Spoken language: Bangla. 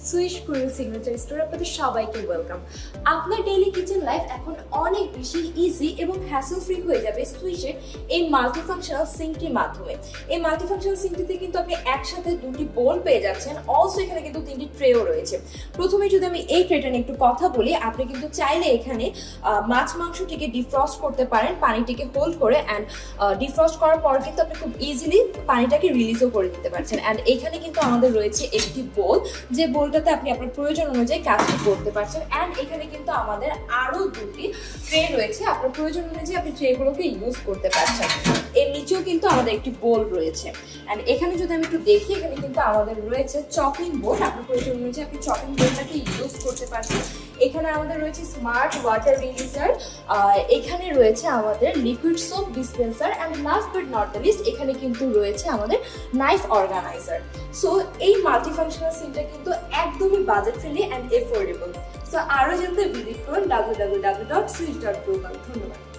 সুইশ কুরিল সিগনেচার স্টোর আপনাদের সবাইকে ওয়েলকাম। আপনার ডেইলি কিচেন লাইফ এখন অনেক বেশি ইজি এবং হ্যাসল ফ্রি হয়ে যাবে সুইশের এই মাল্টিফাংশনাল সিঙ্কটির মাধ্যমে। এই মাল্টিফাংশনাল সিঙ্কটিতে কিন্তু আপনি একসাথে দুটি বোল পেয়ে যাচ্ছেন, অলসো এখানে কিন্তু তিনটি ট্রেও রয়েছে। প্রথমে যদি আমি এই ট্রেটা নিয়ে একটু কথা বলি, আপনি কিন্তু চাইলে এখানে মাছ মাংসটিকে ডিফ্রস্ট করতে পারেন পানিটিকে হোল্ড করে, অ্যান্ড ডিফ্রস্ট করার পর কিন্তু আপনি খুব ইজিলি পানিটাকে রিলিজও করে দিতে পারছেন। অ্যান্ড এখানে কিন্তু আমাদের রয়েছে একটি বোল, যে বোলটাতে আপনি আপনার প্রয়োজন অনুযায়ী কাজটি করতে পারছেন। অ্যান্ড এখানে কিন্তু আমাদের আরো দুটি ট্রে রয়েছে, আপনার প্রয়োজন অনুযায়ী আপনি ট্রেগুলোকে ইউজ করতে পারছেন। এর নিচেও কিন্তু আমাদের একটি বোল রয়েছে। অ্যান্ড এখানে যদি আমি একটু দেখি, এখানে কিন্তু আমাদের রয়েছে চপিং বোর্ড, আপনার প্রয়োজন অনুযায়ী আপনি চপিং বোর্ডটাকে ইউজ করতে পারছেন। এখানে আমাদের রয়েছে স্মার্ট ওয়াটার রিলিজার, এখানে রয়েছে আমাদের liquid soap dispenser, and last but not the least এখানে কিন্তু রয়েছে আমাদের নাইফ অর্গানাইজার। সো এই মাল্টিফাংশনাল সিঙ্কটা কিন্তু একদমই budget friendly and affordable. So আরও জানতে ভিজিট করুন www.swish.global। ধন্যবাদ।